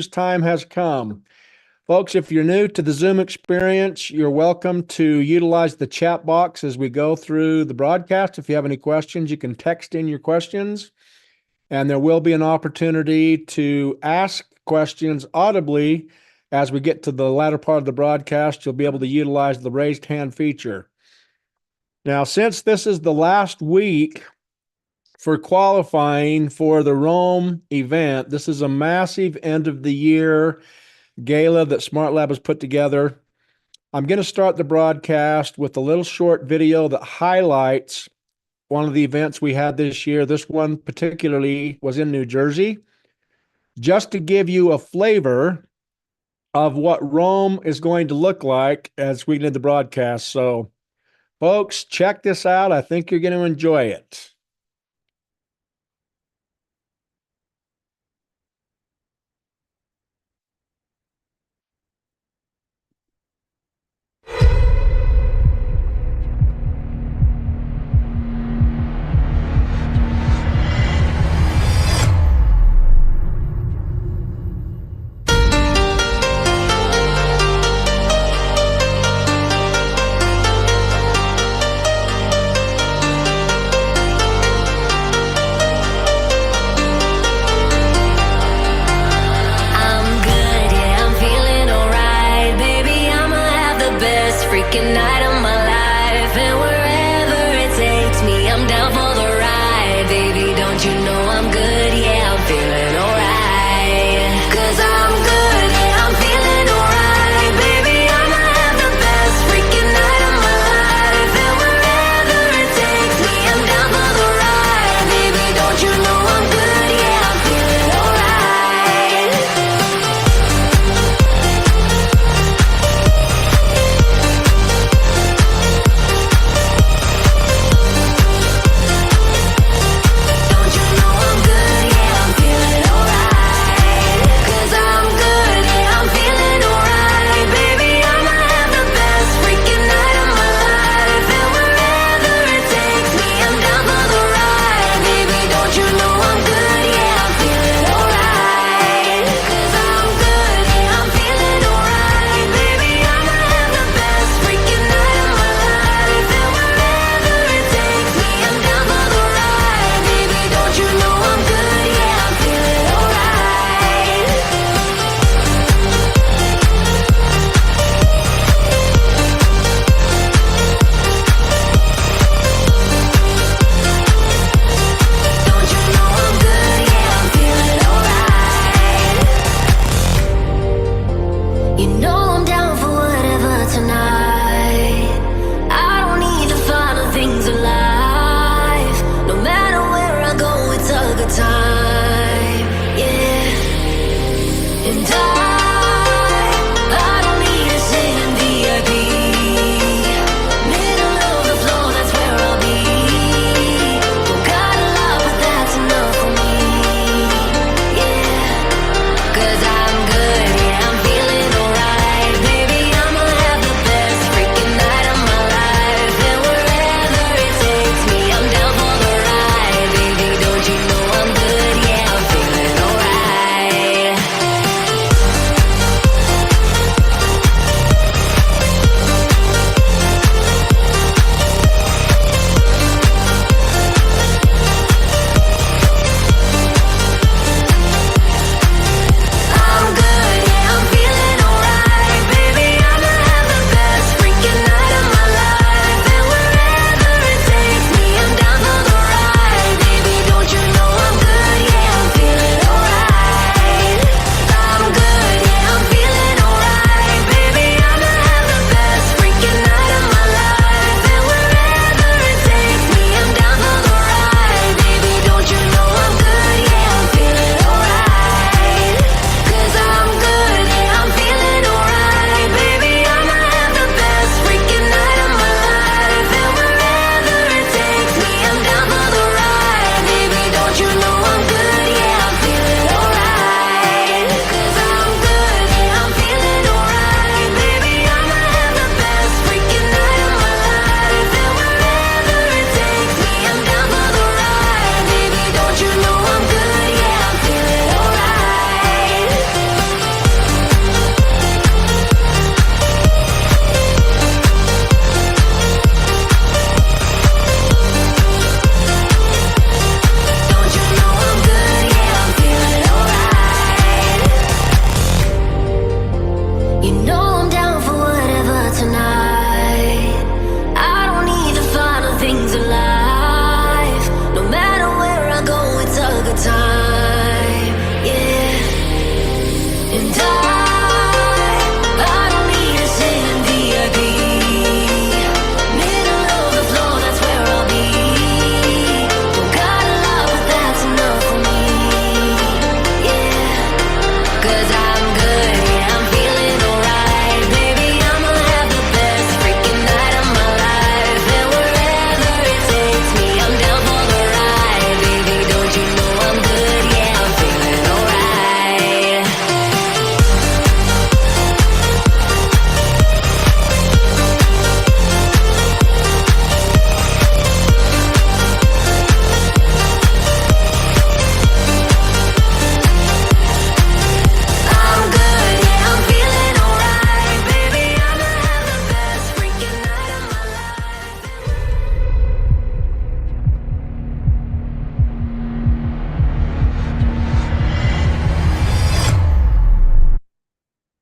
time has come. Folks, if you're new to the Zoom experience, you're welcome to utilize the chat box as we go through the broadcast. If you have any questions, you can text in your questions, and there will be an opportunity to ask questions audibly as we get to the latter part of the broadcast. You'll be able to utilize the raised hand feature. Now, since this is the last week for qualifying for the Rome event, this is a massive end of the year gala that SmartLab has put together. I'm going to start the broadcast with a little short video that highlights one of the events we had this year. This one particularly was in New Jersey, just to give you a flavor of what Rome is going to look like as we did the broadcast. So, folks, check this out. I think you're going to enjoy it.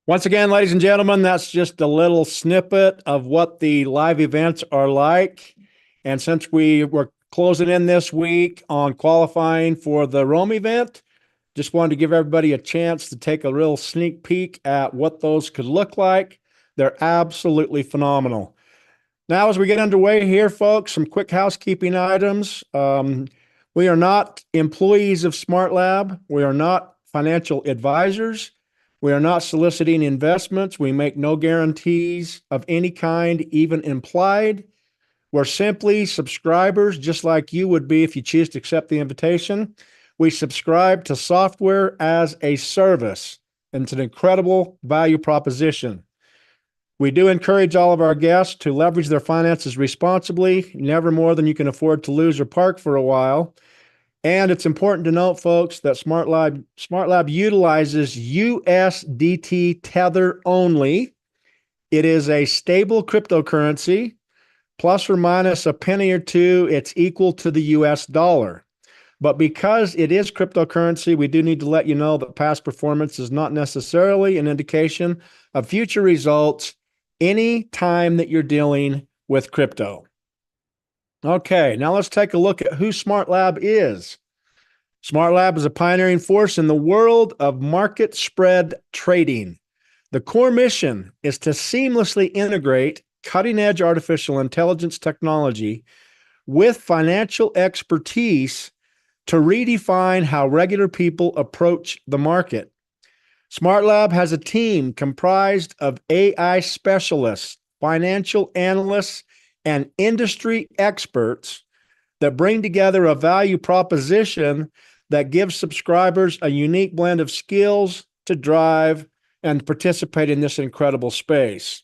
Once again, ladies and gentlemen, that's just a little snippet of what the live events are like. And since we were closing in this week on qualifying for the Rome event, just wanted to give everybody a chance to take a real sneak peek at what those could look like. They're absolutely phenomenal. Now, as we get underway here, folks, some quick housekeeping items. We are not employees of SmartLab. We are not financial advisors. We are not soliciting investments. We make no guarantees of any kind, even implied. We're simply subscribers, just like you would be if you choose to accept the invitation. We subscribe to software as a service, and it's an incredible value proposition. We do encourage all of our guests to leverage their finances responsibly, never more than you can afford to lose or park for a while. And it's important to note, folks, that SmartLab utilizes USDT Tether only. It is a stable cryptocurrency, plus or minus a penny or two, it's equal to the US dollar. But because it is cryptocurrency, we do need to let you know that past performance is not necessarily an indication of future results any time that you're dealing with crypto. Okay, now let's take a look at who SmartLab is. SmartLab is a pioneering force in the world of market spread trading. The core mission is to seamlessly integrate cutting-edge artificial intelligence technology with financial expertise to redefine how regular people approach the market. SmartLab has a team comprised of AI specialists, financial analysts, and industry experts that bring together a value proposition that gives subscribers a unique blend of skills to drive and participate in this incredible space.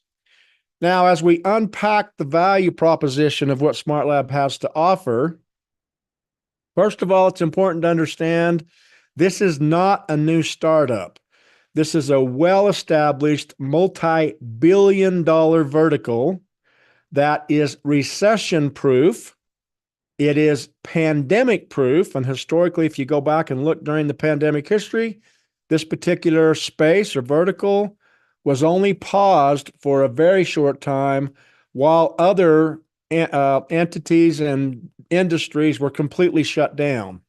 Now, as we unpack the value proposition of what SmartLab has to offer, first of all, it's important to understand this is not a new startup. This is a well-established multi-billion-dollar vertical that is recession-proof. It is pandemic-proof. And historically, if you go back and look during the pandemic history, this particular space or vertical was only paused for a very short time while other entities and industries were completely shut down.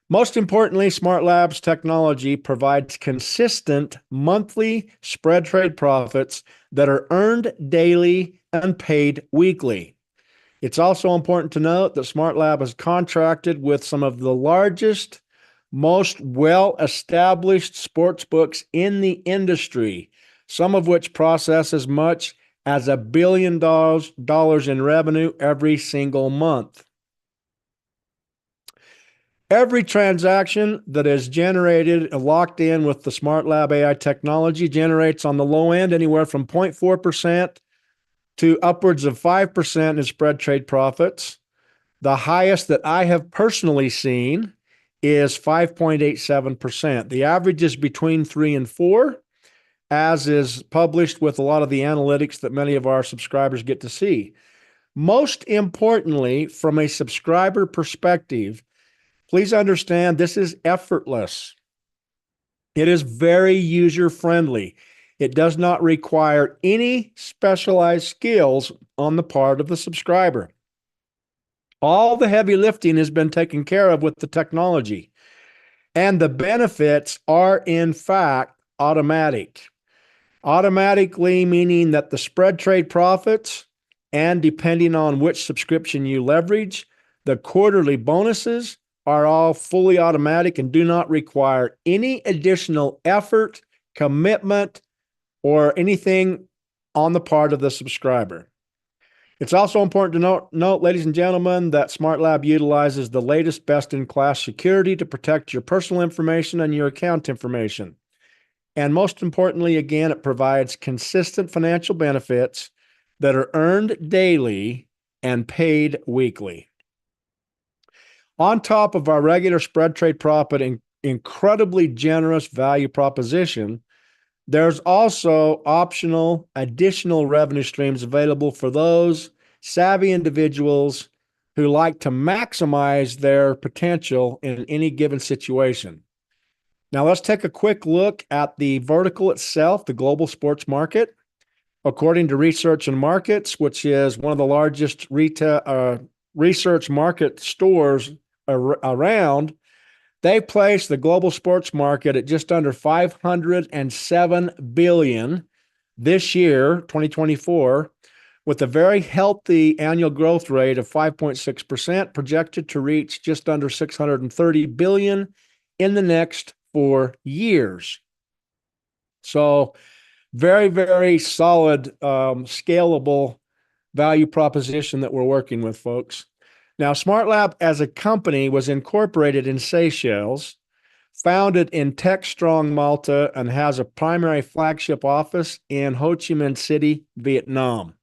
Most importantly, SmartLab's technology provides consistent monthly spread trade profits that are earned daily and paid weekly. It's also important to note that SmartLab is contracted with some of the largest, most well-established sports books in the industry, some of which process as much as $1 billion in revenue every single month. Every transaction that is generated and locked in with the SmartLab AI technology generates on the low end anywhere from 0.4% to upwards of 5% in spread trade profits. The highest that I have personally seen is 5.87%. The average is between 3 and 4, as is published with a lot of the analytics that many of our subscribers get to see. Most importantly, from a subscriber perspective, please understand this is effortless. It is very user-friendly. It does not require any specialized skills on the part of the subscriber. All the heavy lifting has been taken care of with the technology, and the benefits are, in fact, automatic. Automatically meaning that the spread trade profits, and depending on which subscription you leverage, the quarterly bonuses are all fully automatic and do not require any additional effort, commitment, or anything on the part of the subscriber. It's also important to note, ladies and gentlemen, that SmartLab utilizes the latest best-in-class security to protect your personal information and your account information. And most importantly, again, it provides consistent financial benefits that are earned daily and paid weekly. On top of our regular spread trade profit and incredibly generous value proposition, there's also optional additional revenue streams available for those savvy individuals who like to maximize their potential in any given situation. Now let's take a quick look at the vertical itself, the global sports market. According to Research and Markets, which is one of the largest retail research market stores around, they place the global sports market at just under 507 billion this year, 2024, with a very healthy annual growth rate of 5.6%, projected to reach just under 630 billion in the next 4 years. So very, very solid, scalable value proposition that we're working with, folks. Now, SmartLab as a company was incorporated in Seychelles, founded in Techstrong, Malta, and has a primary flagship office in Ho Chi Minh City, Vietnam.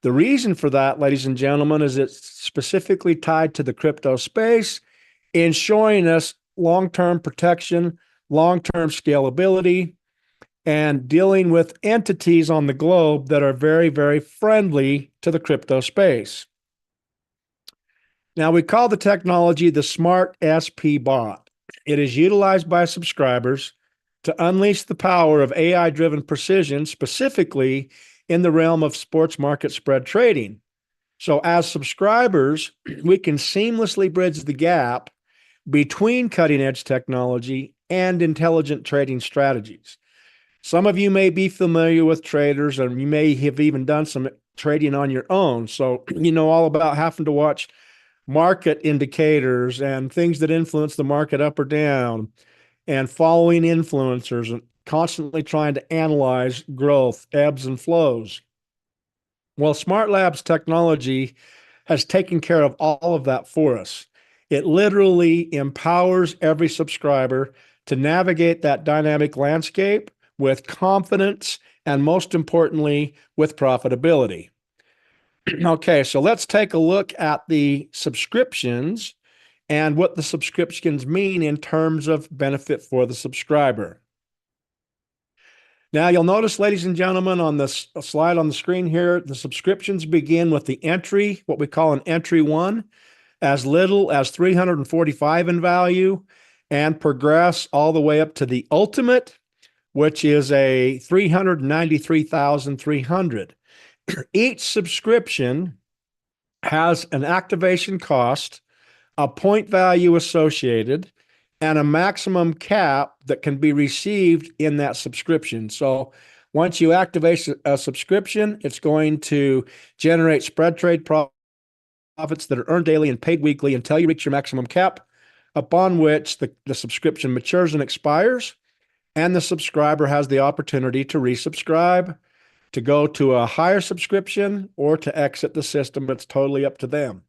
The reason for that, ladies and gentlemen, is it's specifically tied to the crypto space, ensuring us long-term protection, long-term scalability, and dealing with entities on the globe that are very, very friendly to the crypto space. Now, we call the technology the Smart SP Bot. It is utilized by subscribers to unleash the power of AI-driven precision, specifically in the realm of sports market spread trading. So as subscribers, we can seamlessly bridge the gap between cutting-edge technology and intelligent trading strategies. Some of you may be familiar with traders, and you may have even done some trading on your own. So you know all about having to watch market indicators and things that influence the market up or down, and following influencers and constantly trying to analyze growth, ebbs and flows. Well, SmartLab's technology has taken care of all of that for us. It literally empowers every subscriber to navigate that dynamic landscape with confidence and, most importantly, with profitability. Okay, so let's take a look at the subscriptions and what the subscriptions mean in terms of benefit for the subscriber. Now, you'll notice, ladies and gentlemen, on this slide on the screen here, the subscriptions begin with the entry, what we call an entry one, as little as 345 in value, and progress all the way up to the ultimate, which is a 393,300. Each subscription has an activation cost, a point value associated, and a maximum cap that can be received in that subscription. So once you activate a subscription, it's going to generate spread trade profits that are earned daily and paid weekly until you reach your maximum cap, upon which the subscription matures and expires, and the subscriber has the opportunity to resubscribe, to go to a higher subscription, or to exit the system. It's totally up to them.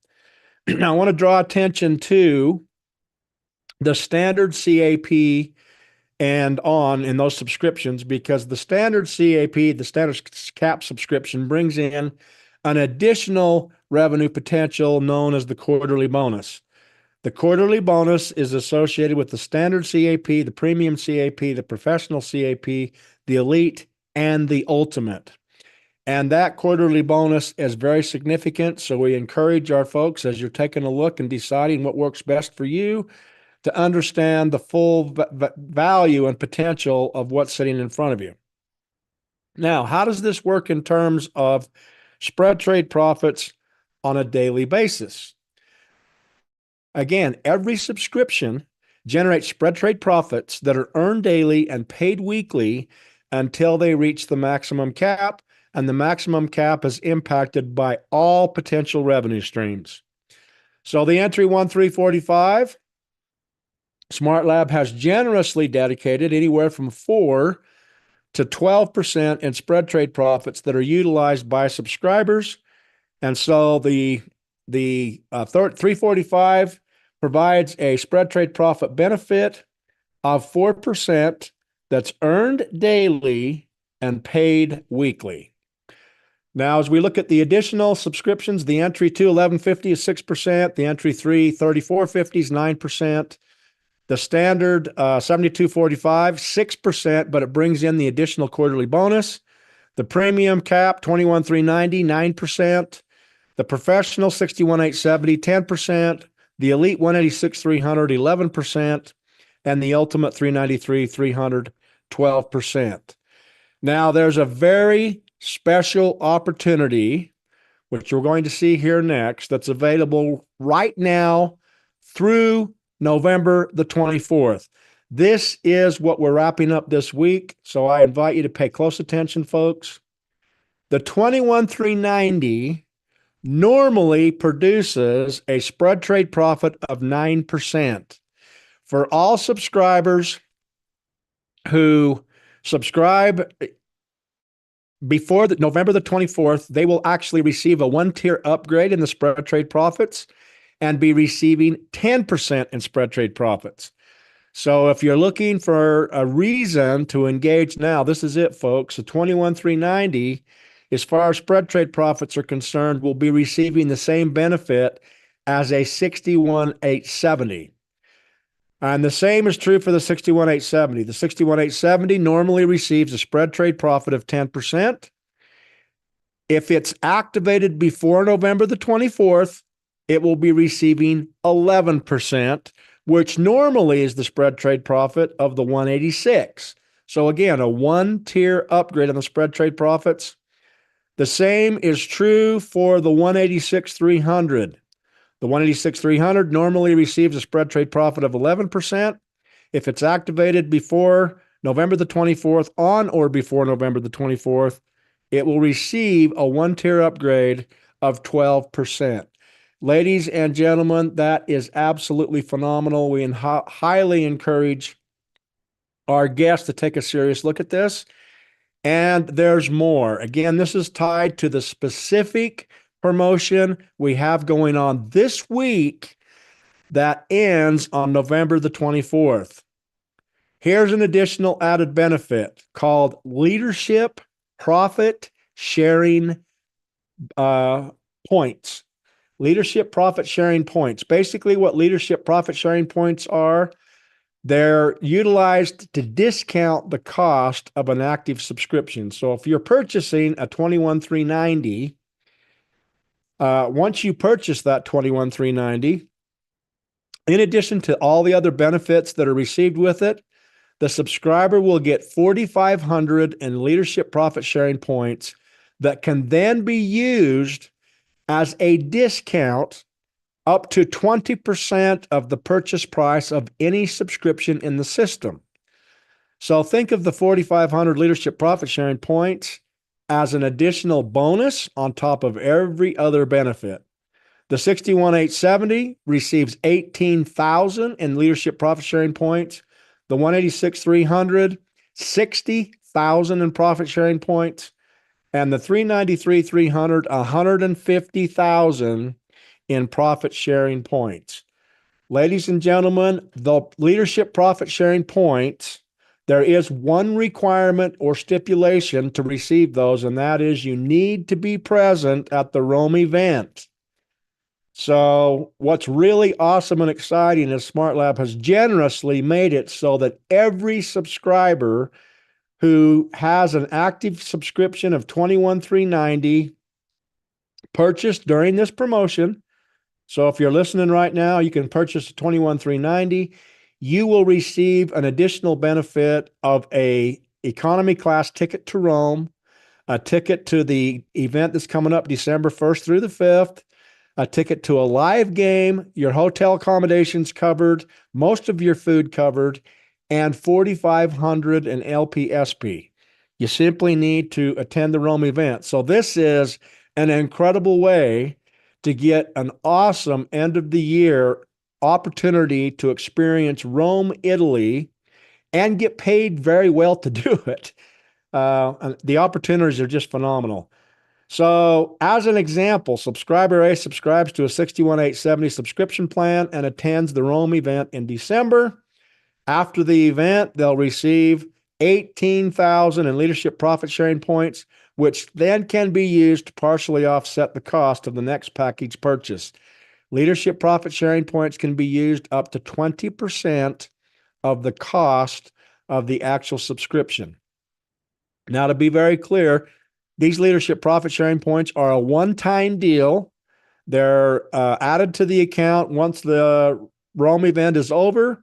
Now, I want to draw attention to the standard CAP and on in those subscriptions, because the standard CAP, the standard cap subscription, brings in an additional revenue potential known as the quarterly bonus. The quarterly bonus is associated with the standard CAP, the premium CAP, the professional CAP, the elite, and the ultimate. And that quarterly bonus is very significant. So we encourage our folks, as you're taking a look and deciding what works best for you, to understand the full value and potential of what's sitting in front of you. Now, how does this work in terms of spread trade profits on a daily basis? Again, every subscription generates spread trade profits that are earned daily and paid weekly until they reach the maximum cap, and the maximum cap is impacted by all potential revenue streams. So the entry 1,345, SmartLab has generously dedicated anywhere from 4 to 12% in spread trade profits that are utilized by subscribers. And so the 345 provides a spread trade profit benefit of 4% that's earned daily and paid weekly. Now, as we look at the additional subscriptions, the entry 2 1150 is 6%, the entry 3 3450 is 9%, the standard 7245 6%, but it brings in the additional quarterly bonus. The premium cap 21390 9%, the professional 61870 10%, the elite 186300 11%, and the Ultimate 393, 300, 12%. Now, there's a very special opportunity, which we're going to see here next, that's available right now through November the 24th. This is what we're wrapping up this week, so I invite you to pay close attention, folks. The 21,390 normally produces a spread trade profit of 9%. For all subscribers who subscribe before November the 24th, they will actually receive a one-tier upgrade in the spread trade profits and be receiving 10% in spread trade profits. So if you're looking for a reason to engage now, this is it, folks. The 21,390, as far as spread trade profits are concerned, will be receiving the same benefit as a 61,870. And the same is true for the 61,870. The 61,870 normally receives a spread trade profit of 10%. If it's activated before November the 24th, it will be receiving 11%, which normally is the spread trade profit of the 186. So again, a one-tier upgrade on the spread trade profits. The same is true for the 186-300. The 186-300 normally receives a spread trade profit of 11%. If it's activated before November the 24th, on or before November the 24th, it will receive a one-tier upgrade of 12%. Ladies and gentlemen, that is absolutely phenomenal. We highly encourage our guests to take a serious look at this. And there's more. Again, this is tied to the specific promotion we have going on this week that ends on November the 24th. Here's an additional added benefit called Leadership Profit Sharing Points. Leadership Profit Sharing Points. Basically, what Leadership Profit Sharing Points are, they're utilized to discount the cost of an active subscription. So if you're purchasing a 21,390, once you purchase that 21,390, in addition to all the other benefits that are received with it, the subscriber will get 4,500 in Leadership Profit Sharing Points that can then be used as a discount up to 20% of the purchase price of any subscription in the system. So think of the 4,500 Leadership Profit Sharing Points as an additional bonus on top of every other benefit. The 61,870 receives 18,000 in Leadership Profit Sharing Points. The 186-300, 60,000 in profit sharing points. And the 393-300, 150,000 in profit sharing points. Ladies and gentlemen, the Leadership Profit Sharing Points, there is one requirement or stipulation to receive those, and that is you need to be present at the Rome event. So what's really awesome and exciting is SmartLab has generously made it so that every subscriber who has an active subscription of 21,390 purchased during this promotion. So if you're listening right now, you can purchase a 21,390. You will receive an additional benefit of a economy class ticket to Rome, a ticket to the event that's coming up December 1st through the 5th, a ticket to a live game, your hotel accommodations covered, most of your food covered, and 4,500 in LPSP. You simply need to attend the Rome event. So this is an incredible way to get an awesome end of the year opportunity to experience Rome, Italy, and get paid very well to do it. The opportunities are just phenomenal. So as an example, subscriber A subscribes to a 61,870 subscription plan and attends the Rome event in December. After the event, they'll receive 18,000 in Leadership Profit Sharing Points, which then can be used to partially offset the cost of the next package purchase. Leadership Profit Sharing Points can be used up to 20% of the cost of the actual subscription. Now, to be very clear, these Leadership Profit Sharing Points are a one-time deal. They're added to the account once the Rome event is over,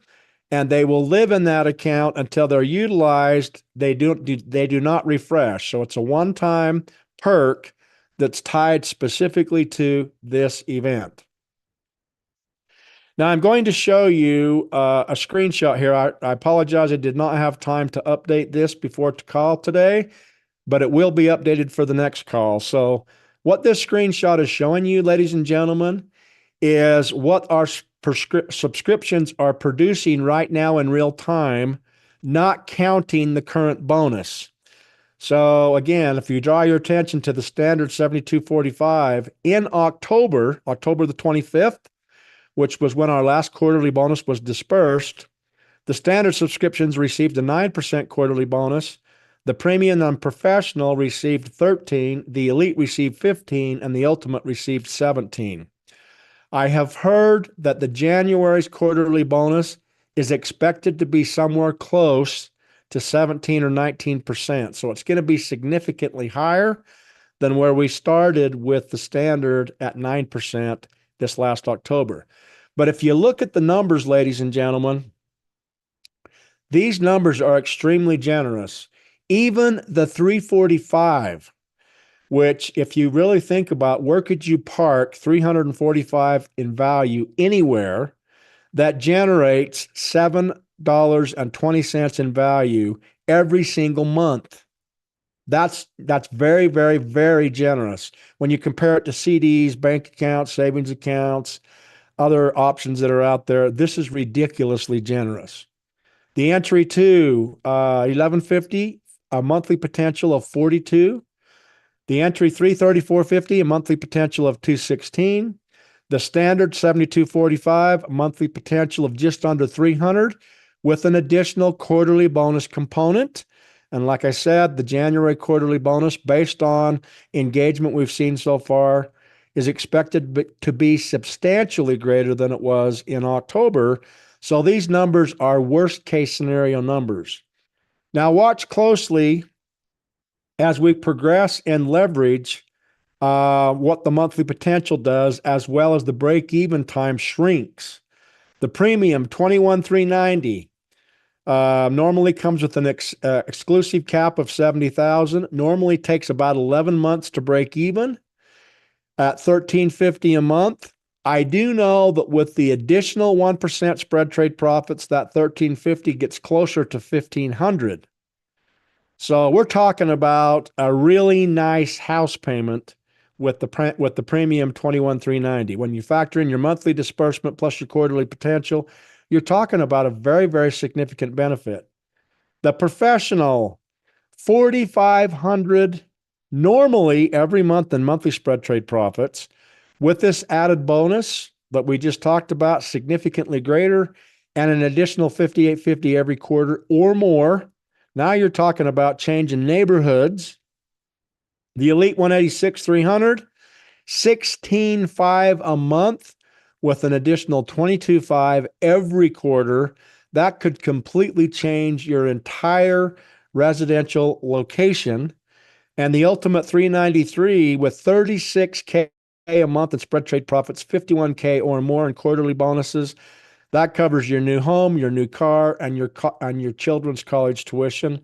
and they will live in that account until they're utilized. They do not refresh. So it's a one-time perk that's tied specifically to this event. Now I'm going to show you a screenshot here. I apologize, I did not have time to update this before the call today, but it will be updated for the next call. So what this screenshot is showing you, ladies and gentlemen, is what our subscriptions are producing right now in real time, not counting the current bonus. So again, if you draw your attention to the standard 7245 in October the 25th, which was when our last quarterly bonus was dispersed, the standard subscriptions received a 9% quarterly bonus. The premium and professional received 13, the elite received 15, and the ultimate received 17. I have heard that the January's quarterly bonus is expected to be somewhere close to 17 or 19%. So it's going to be significantly higher than where we started with the standard at 9% this last October. But if you look at the numbers, ladies and gentlemen, these numbers are extremely generous. Even the 345, which if you really think about where could you park 345 in value anywhere, that generates $7.20 in value every single month. That's very, very, very generous. When you compare it to CDs, bank accounts, savings accounts, other options that are out there, this is ridiculously generous. The entry to 1150, a monthly potential of 42. The entry 334.50, a monthly potential of 216. The standard 7245, a monthly potential of just under 300, with an additional quarterly bonus component. And like I said, the January quarterly bonus, based on engagement we've seen so far, is expected to be substantially greater than it was in October. So these numbers are worst case scenario numbers. Now watch closely as we progress and leverage what the monthly potential does, as well as the break-even time shrinks. The premium, $21,390, normally comes with an exclusive cap of $70,000. Normally takes about 11 months to break even at $1,350 a month. I do know that with the additional 1% spread trade profits, that $1,350 gets closer to $1,500. So we're talking about a really nice house payment with the premium $21,390. When you factor in your monthly disbursement plus your quarterly potential, you're talking about a very, very significant benefit. The professional, $4,500 normally every month in monthly spread trade profits. With this added bonus that we just talked about, significantly greater, and an additional $5,850 every quarter or more. Now you're talking about changing neighborhoods. The elite 186,300, $16,500 a month with an additional $22,500 every quarter. That could completely change your entire residential location. And the ultimate 393 with $36,000 a month in spread trade profits, $51,000 or more in quarterly bonuses. That covers your new home, your new car, and your children's college tuition.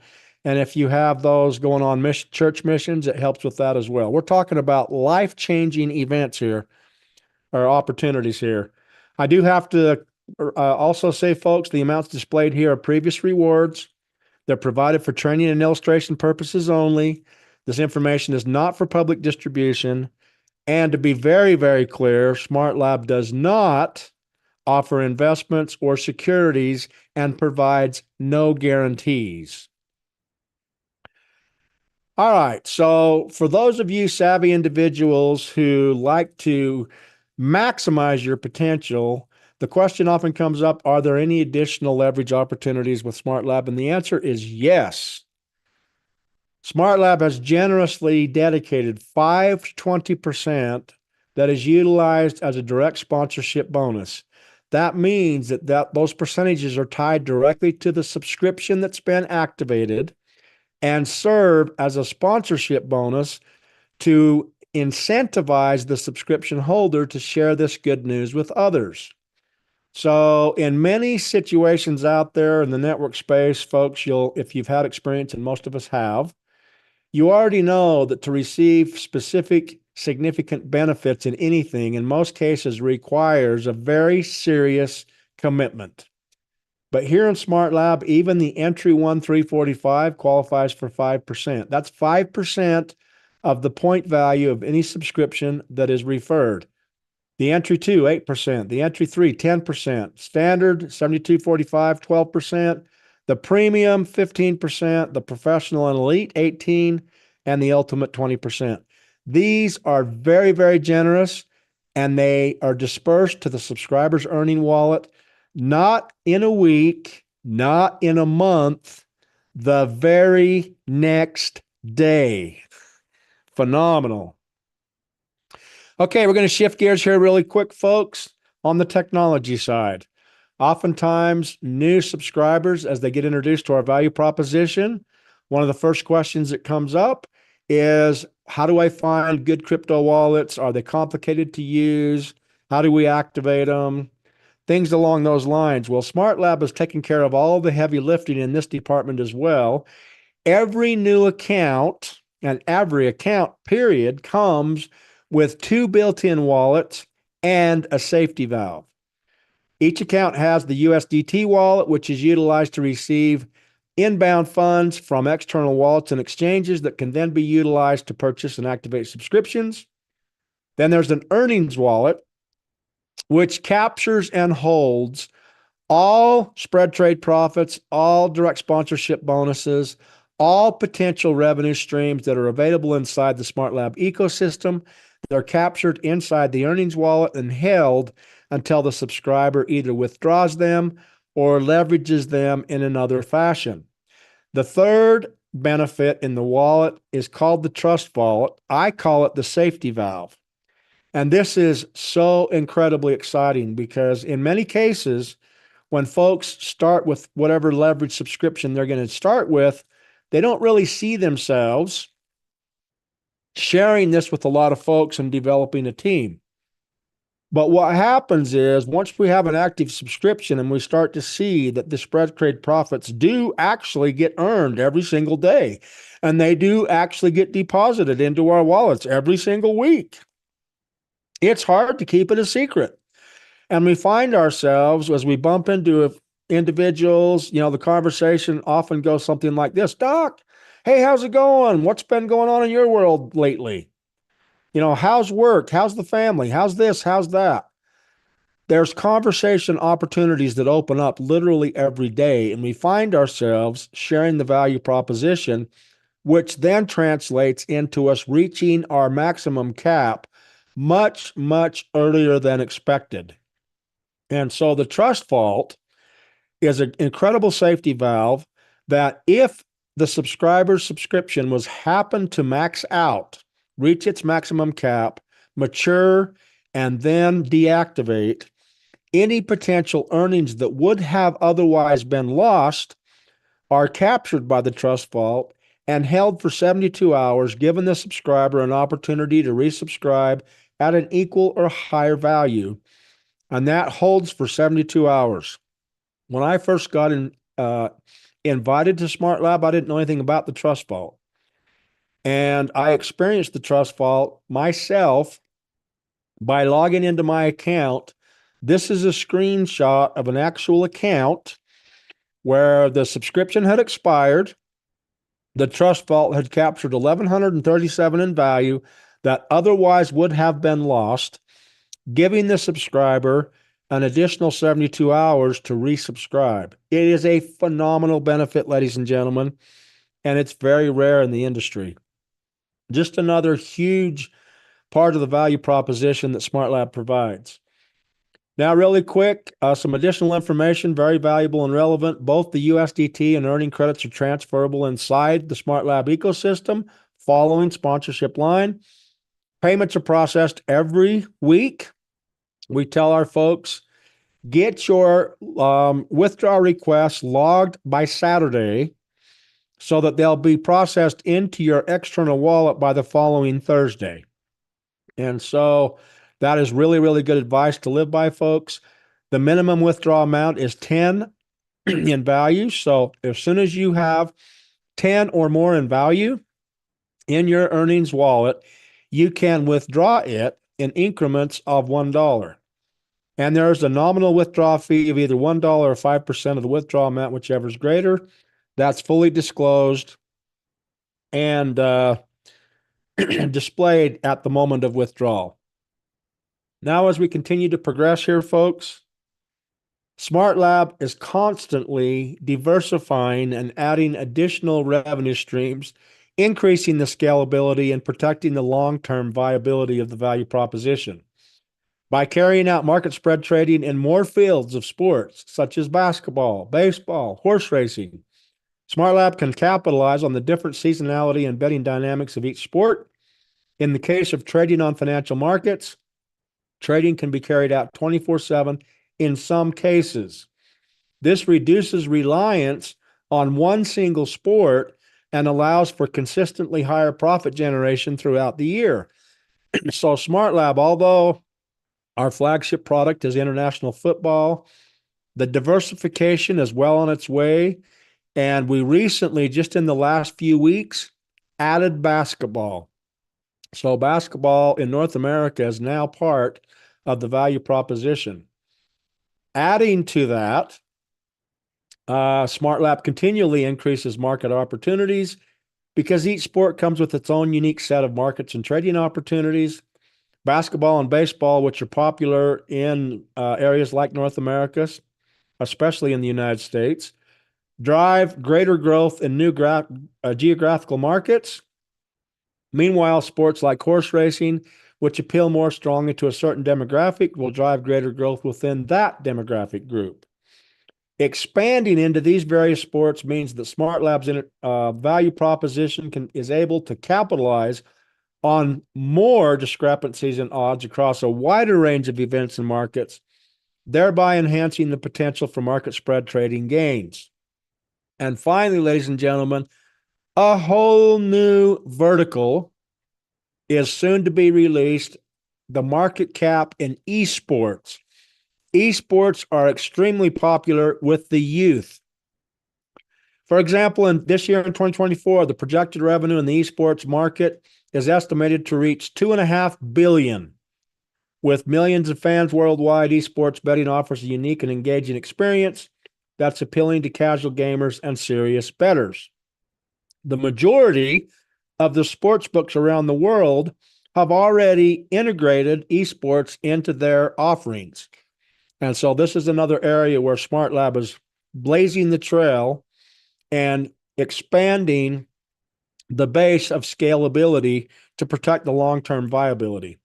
And if you have those going on church missions, it helps with that as well. We're talking about life-changing events here, or opportunities here. I do have to also say, folks, the amounts displayed here are previous rewards. They're provided for training and illustration purposes only. This information is not for public distribution. And to be very, very clear, SmartLab does not offer investments or securities and provides no guarantees. All right, so for those of you savvy individuals who like to maximize your potential, the question often comes up, are there any additional leverage opportunities with SmartLab? And the answer is yes. SmartLab has generously dedicated 5 to 20% that is utilized as a direct sponsorship bonus. That means that those percentages are tied directly to the subscription that's been activated and serve as a sponsorship bonus to incentivize the subscription holder to share this good news with others. So in many situations out there in the network space, folks, if you've had experience, and most of us have, you already know that to receive specific significant benefits in anything, in most cases, requires a very serious commitment. But here in SmartLab, even the entry 1345 qualifies for 5%. That's 5% of the point value of any subscription that is referred. The entry 2, 8%. The entry 3, 10%. Standard, 7245, 12%. The premium, 15%. The professional and elite, 18%. And the ultimate, 20%. These are very, very generous, and they are dispersed to the subscriber's earning wallet, not in a week, not in a month, the very next day. Phenomenal. Okay, we're going to shift gears here really quick, folks, on the technology side. Oftentimes, new subscribers, as they get introduced to our value proposition, one of the first questions that comes up is, how do I find good crypto wallets? Are they complicated to use? How do we activate them? Things along those lines. Well, SmartLab is taking care of all the heavy lifting in this department as well. Every new account and every account period comes with 2 built-in wallets and a safety valve. Each account has the USDT wallet, which is utilized to receive inbound funds from external wallets and exchanges that can then be utilized to purchase and activate subscriptions. Then there's an earnings wallet, which captures and holds all spread trade profits, all direct sponsorship bonuses, all potential revenue streams that are available inside the SmartLab ecosystem. They're captured inside the earnings wallet and held until the subscriber either withdraws them or leverages them in another fashion. The third benefit in the wallet is called the trust wallet. I call it the safety valve. And this is so incredibly exciting because in many cases, when folks start with whatever leverage subscription they're going to start with, they don't really see themselves sharing this with a lot of folks and developing a team. But what happens is once we have an active subscription and we start to see that the spread trade profits do actually get earned every single day, and they do actually get deposited into our wallets every single week, it's hard to keep it a secret. And we find ourselves, as we bump into individuals, the conversation often goes something like this: Doc, hey, how's it going? What's been going on in your world lately? How's work? How's the family? How's this? How's that? There's conversation opportunities that open up literally every day, and we find ourselves sharing the value proposition, which then translates into us reaching our maximum cap much, much earlier than expected. And so the trust vault is an incredible safety valve that if the subscriber's subscription was happened to max out, reach its maximum cap, mature, and then deactivate, any potential earnings that would have otherwise been lost are captured by the trust vault and held for 72 hours, giving the subscriber an opportunity to resubscribe at an equal or higher value. And that holds for 72 hours. When I first got invited to SmartLab, I didn't know anything about the trust vault. And I experienced the trust vault myself by logging into my account. This is a screenshot of an actual account where the subscription had expired. The trust vault had captured $1,137 in value that otherwise would have been lost, giving the subscriber an additional 72 hours to resubscribe. It is a phenomenal benefit, ladies and gentlemen, and it's very rare in the industry. Just another huge part of the value proposition that SmartLab provides. Now, really quick, some additional information, very valuable and relevant. Both the USDT and earning credits are transferable inside the SmartLab ecosystem following sponsorship line. Payments are processed every week. We tell our folks, get your withdrawal requests logged by Saturday so that they'll be processed into your external wallet by the following Thursday. And so that is really, really good advice to live by, folks. The minimum withdrawal amount is 10 in value. So as soon as you have 10 or more in value in your earnings wallet, you can withdraw it in increments of $1. And there's a nominal withdrawal fee of either $1 or 5% of the withdrawal amount, whichever is greater. That's fully disclosed and displayed at the moment of withdrawal. Now, as we continue to progress here, folks, SmartLab is constantly diversifying and adding additional revenue streams, increasing the scalability and protecting the long-term viability of the value proposition. By carrying out market spread trading in more fields of sports, such as basketball, baseball, horse racing, SmartLab can capitalize on the different seasonality and betting dynamics of each sport. In the case of trading on financial markets, trading can be carried out 24/7 in some cases. This reduces reliance on one single sport and allows for consistently higher profit generation throughout the year. So SmartLab, although our flagship product is international football, the diversification is well on its way. And we recently, just in the last few weeks, added basketball. So basketball in North America is now part of the value proposition. Adding to that, SmartLab continually increases market opportunities because each sport comes with its own unique set of markets and trading opportunities. Basketball and baseball, which are popular in areas like North America, especially in the United States, drive greater growth in new geographical markets. Meanwhile, sports like horse racing, which appeal more strongly to a certain demographic, will drive greater growth within that demographic group. Expanding into these various sports means that SmartLab's value proposition is able to capitalize on more discrepancies in odds across a wider range of events and markets, thereby enhancing the potential for market spread trading gains. And finally, ladies and gentlemen, a whole new vertical is soon to be released, the market cap in esports. Esports are extremely popular with the youth. For example, in this year in 2024, the projected revenue in the esports market is estimated to reach $2.5 billion. With millions of fans worldwide, esports betting offers a unique and engaging experience that's appealing to casual gamers and serious bettors. The majority of the sports books around the world have already integrated esports into their offerings. And so this is another area where SmartLab is blazing the trail and expanding the base of scalability to protect the long-term viability.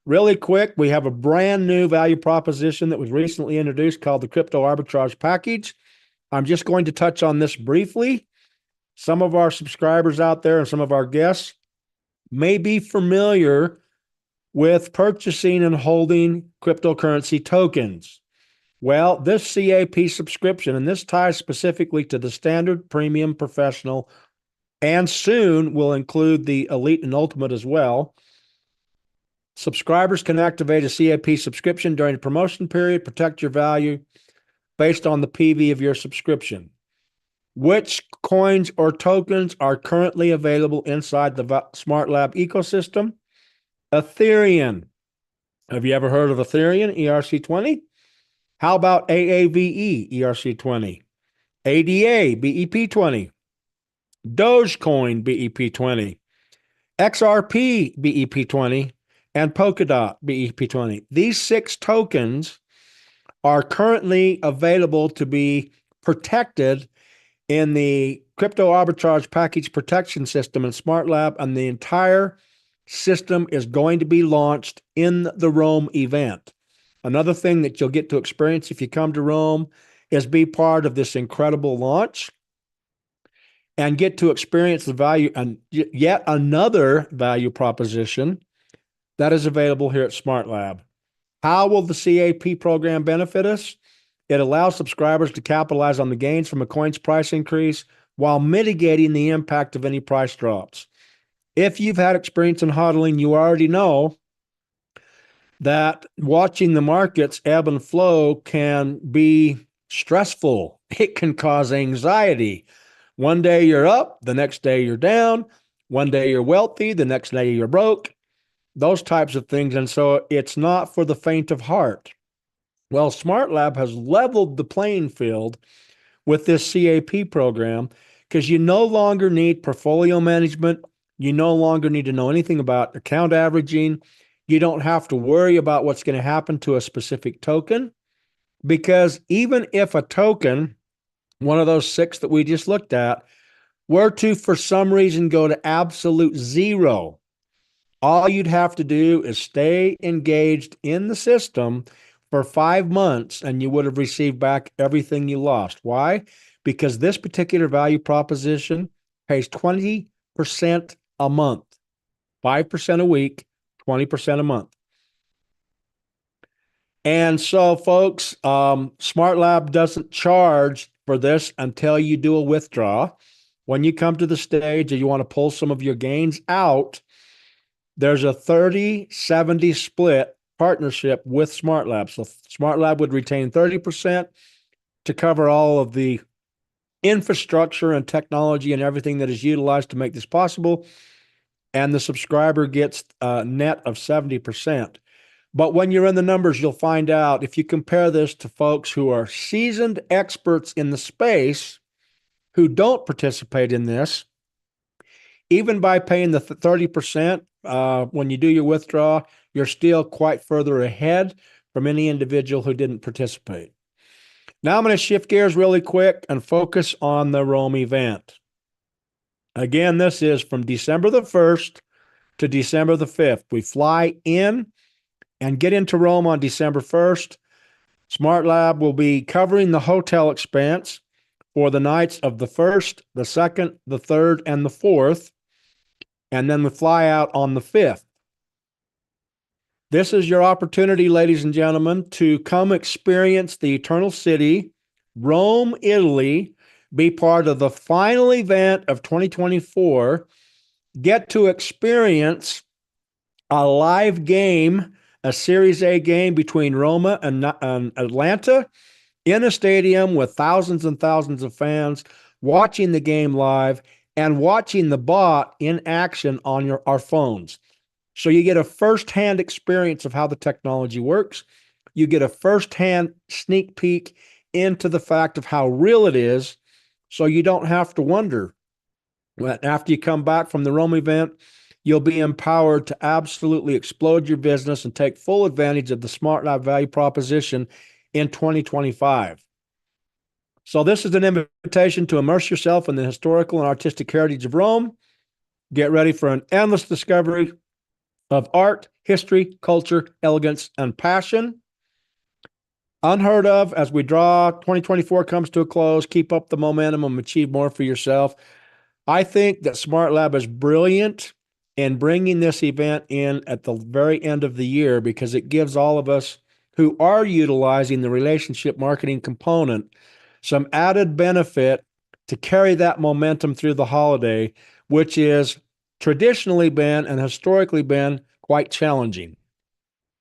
Really quick, we have a brand new value proposition that was recently introduced called the Crypto Arbitrage Package. I'm just going to touch on this briefly. Some of our subscribers out there and some of our guests may be familiar with purchasing and holding cryptocurrency tokens. Well, this CAP subscription, and this ties specifically to the standard, premium, professional, and soon will include the elite and ultimate as well. Subscribers can activate a CAP subscription during the promotion period, protect your value based on the PV of your subscription. Which coins or tokens are currently available inside the SmartLab ecosystem? Ethereum. Have you ever heard of Ethereum, ERC20? How about AAVE, ERC20? ADA, BEP20? Dogecoin, BEP20? XRP, BEP20? And Polkadot, BEP20. These 6 tokens are currently available to be protected in the Crypto Arbitrage Package Protection System in SmartLab, and the entire system is going to be launched in the Rome event. Another thing that you'll get to experience if you come to Rome is be part of this incredible launch and get to experience the value and yet another value proposition that is available here at SmartLab. How will the CAP program benefit us? It allows subscribers to capitalize on the gains from a coin's price increase while mitigating the impact of any price drops. If you've had experience in hodling, you already know that watching the markets ebb and flow can be stressful. It can cause anxiety. One day you're up, the next day you're down. One day you're wealthy, the next day you're broke. Those types of things. And so it's not for the faint of heart. Well, SmartLab has leveled the playing field with this CAP program because you no longer need portfolio management. You no longer need to know anything about account averaging. You don't have to worry about what's going to happen to a specific token, because even if a token, one of those 6 that we just looked at, were to for some reason go to absolute zero, all you'd have to do is stay engaged in the system for 5 months and you would have received back everything you lost. Why? Because this particular value proposition pays 20% a month, 5% a week, 20% a month. And so, folks, SmartLab doesn't charge for this until you do a withdraw. When you come to the stage and you want to pull some of your gains out, there's a 30-70 split partnership with SmartLab. So SmartLab would retain 30% to cover all of the infrastructure and technology and everything that is utilized to make this possible. And the subscriber gets a net of 70%. But when you're in the numbers, you'll find out, if you compare this to folks who are seasoned experts in the space who don't participate in this, even by paying the 30%, when you do your withdraw, you're still quite further ahead from any individual who didn't participate. Now I'm going to shift gears really quick and focus on the Rome event. Again, this is from December the 1st to December the 5th. We fly in and get into Rome on December 1st. SmartLab will be covering the hotel expense for the nights of the 1st, the 2nd, the 3rd, and the 4th. And then we fly out on the 5th. This is your opportunity, ladies and gentlemen, to come experience the Eternal City, Rome, Italy, be part of the final event of 2024, get to experience a live game, a Series A game between Roma and Atlanta in a stadium with thousands and thousands of fans watching the game live and watching the bot in action on our phones. So you get a firsthand experience of how the technology works. You get a firsthand sneak peek into the fact of how real it is, so you don't have to wonder. After you come back from the Rome event, you'll be empowered to absolutely explode your business and take full advantage of the SmartLab value proposition in 2025. So this is an invitation to immerse yourself in the historical and artistic heritage of Rome. Get ready for an endless discovery of art, history, culture, elegance, and passion. Unheard of as we draw 2024 comes to a close. Keep up the momentum and achieve more for yourself. I think that SmartLab is brilliant in bringing this event in at the very end of the year, because it gives all of us who are utilizing the relationship marketing component some added benefit to carry that momentum through the holiday, which is traditionally been and historically been quite challenging.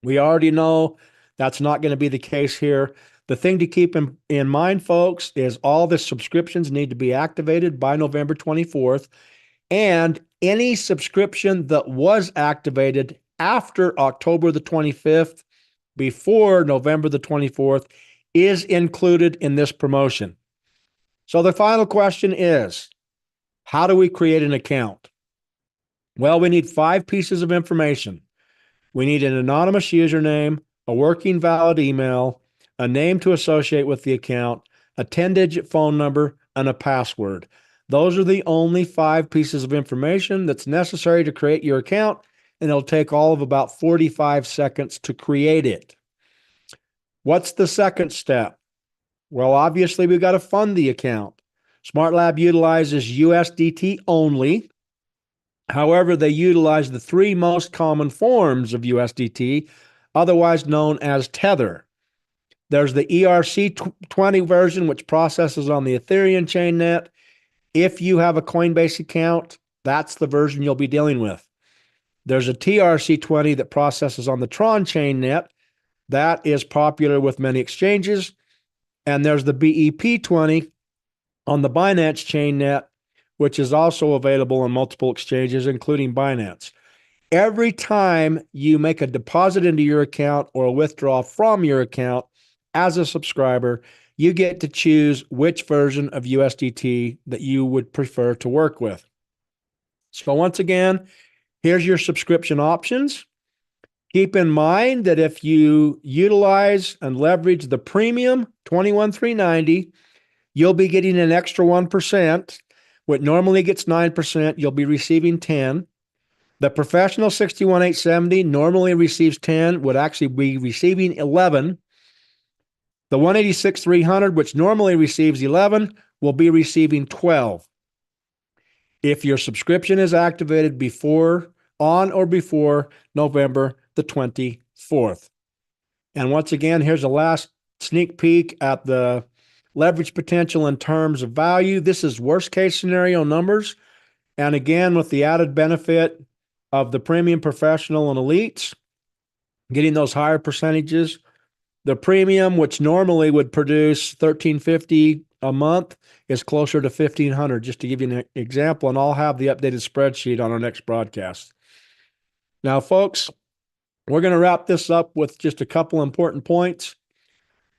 We already know that's not going to be the case here. The thing to keep in mind, folks, is all the subscriptions need to be activated by November 24th, and any subscription that was activated after October the 25th, before November the 24th, is included in this promotion. So the final question is, how do we create an account? Well, we need 5 pieces of information. We need an anonymous username, a working valid email, a name to associate with the account, a 10-digit phone number, and a password. Those are the only 5 pieces of information that's necessary to create your account, and it'll take all of about 45 seconds to create it. What's the second step? Well, obviously, we've got to fund the account. SmartLab utilizes USDT only. However, they utilize the 3 most common forms of USDT, otherwise known as Tether. There's the ERC20 version, which processes on the Ethereum chain net. If you have a Coinbase account, that's the version you'll be dealing with. There's a TRC20 that processes on the Tron chain net. That is popular with many exchanges. And there's the BEP20 on the Binance chain net, which is also available on multiple exchanges, including Binance. Every time you make a deposit into your account or a withdrawal from your account as a subscriber, you get to choose which version of USDT that you would prefer to work with. So once again, here's your subscription options. Keep in mind that if you utilize and leverage the premium 21,390, you'll be getting an extra 1%. What normally gets 9%, you'll be receiving 10. The professional 61,870 normally receives 10, would actually be receiving 11. The 186,300, which normally receives 11, will be receiving 12. If your subscription is activated on or before November the 24th. And once again, here's a last sneak peek at the leverage potential in terms of value. This is worst case scenario numbers. And again, with the added benefit of the premium, professional, and elites, getting those higher percentages. The premium, which normally would produce $1,350 a month, is closer to $1,500, just to give you an example. And I'll have the updated spreadsheet on our next broadcast. Now, folks, we're going to wrap this up with just a couple important points.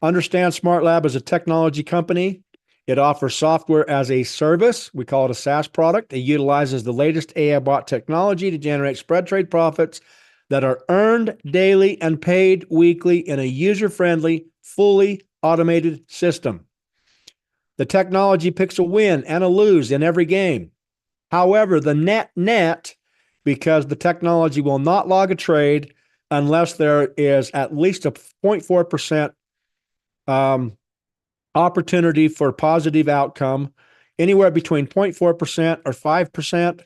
Understand SmartLab is a technology company. It offers software as a service. We call it a SaaS product. It utilizes the latest AI bot technology to generate spread trade profits that are earned daily and paid weekly in a user-friendly, fully automated system. The technology picks a win and a lose in every game. However, the net, because the technology will not log a trade unless there is at least a 0.4% opportunity for positive outcome, anywhere between 0.4% or 5%.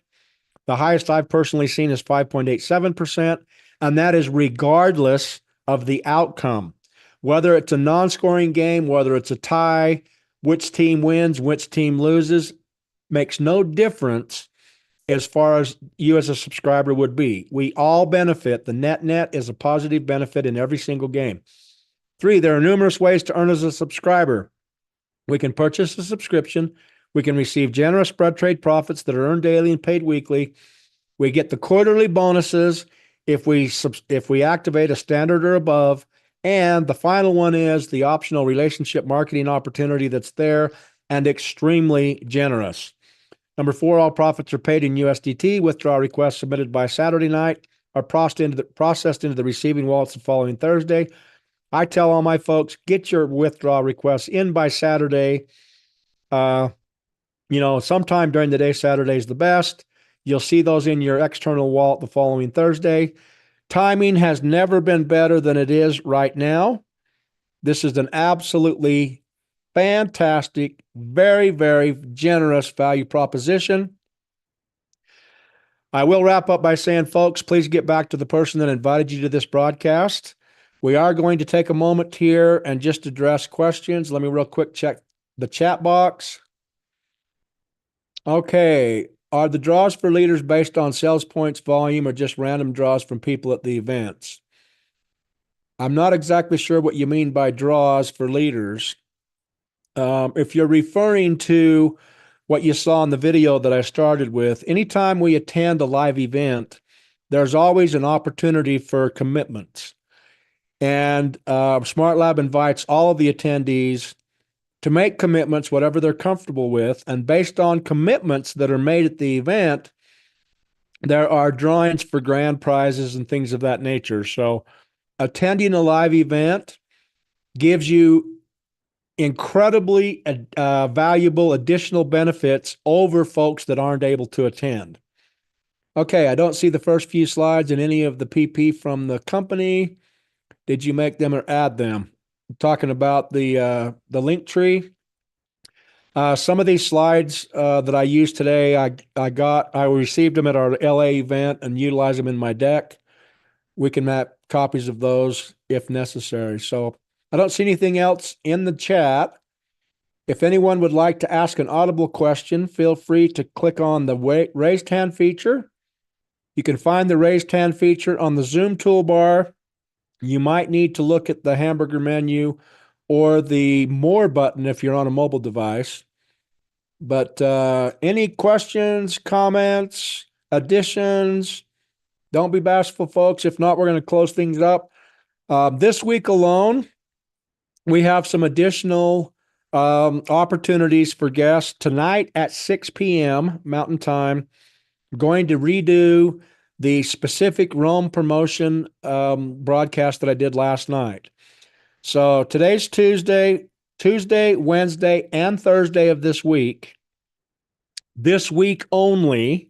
The highest I've personally seen is 5.87%, and that is regardless of the outcome. Whether it's a non-scoring game, whether it's a tie, which team wins, which team loses, makes no difference as far as you as a subscriber would be. We all benefit. The net is a positive benefit in every single game. 3, there are numerous ways to earn as a subscriber. We can purchase a subscription. We can receive generous spread trade profits that are earned daily and paid weekly. We get the quarterly bonuses if we activate a standard or above. And the final one is the optional relationship marketing opportunity that's there and extremely generous. Number 4, all profits are paid in USDT. Withdrawal requests submitted by Saturday night are processed into the receiving wallets the following Thursday. I tell all my folks, get your withdrawal requests in by Saturday. Sometime during the day, Saturday is the best. You'll see those in your external wallet the following Thursday. Timing has never been better than it is right now. This is an absolutely fantastic, very, very generous value proposition. I will wrap up by saying, folks, please get back to the person that invited you to this broadcast. We are going to take a moment here and just address questions. Let me real quick check the chat box. Okay. Are the draws for leaders based on sales points volume or just random draws from people at the events? I'm not exactly sure what you mean by draws for leaders. If you're referring to what you saw in the video that I started with, anytime we attend a live event, there's always an opportunity for commitments. And SmartLab invites all of the attendees to make commitments, whatever they're comfortable with. And based on commitments that are made at the event, there are drawings for grand prizes and things of that nature. So attending a live event gives you incredibly valuable additional benefits over folks that aren't able to attend. Okay, I don't see the first few slides in any of the PP from the company. Did you make them or add them? I'm talking about the link tree. Some of these slides that I used today, I received them at our LA event and utilized them in my deck. We can map copies of those if necessary. So I don't see anything else in the chat. If anyone would like to ask an audible question, feel free to click on the raised hand feature. You can find the raised hand feature on the Zoom toolbar. You might need to look at the hamburger menu or the More button if you're on a mobile device. But any questions, comments, additions? Don't be bashful, folks. If not, we're going to close things up. This week alone, we have some additional opportunities for guests. Tonight at 6 p.m. Mountain Time, we're going to redo the specific Rome promotion broadcast that I did last night. So today's Tuesday, Wednesday, and Thursday of this week. This week only,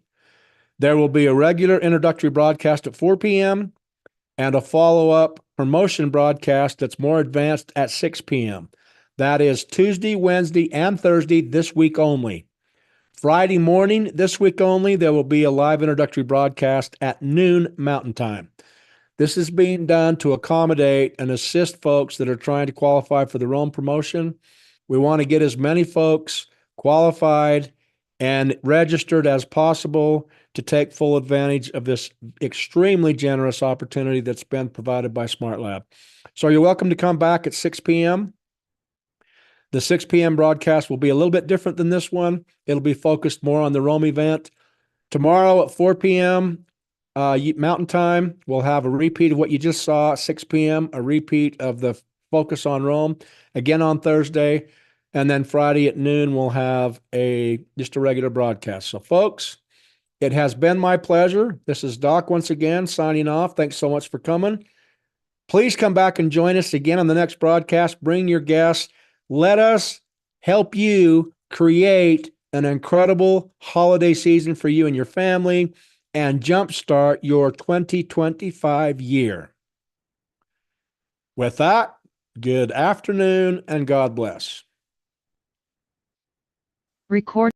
there will be a regular introductory broadcast at 4 p.m. and a follow-up promotion broadcast that's more advanced at 6 p.m. That is Tuesday, Wednesday, and Thursday this week only. Friday morning this week only, there will be a live introductory broadcast at noon Mountain Time. This is being done to accommodate and assist folks that are trying to qualify for the Rome promotion. We want to get as many folks qualified and registered as possible to take full advantage of this extremely generous opportunity that's been provided by SmartLab. So you're welcome to come back at 6 p.m. The 6 p.m. broadcast will be a little bit different than this one. It'll be focused more on the Rome event. Tomorrow at 4 p.m. Mountain Time, we'll have a repeat of what you just saw at 6 p.m., a repeat of the focus on Rome, again on Thursday. And then Friday at noon, we'll have just a regular broadcast. So, folks, it has been my pleasure. This is Doc once again signing off. Thanks so much for coming. Please come back and join us again on the next broadcast. Bring your guests. Let us help you create an incredible holiday season for you and your family and jumpstart your 2025 year. With that, good afternoon and God bless. Record.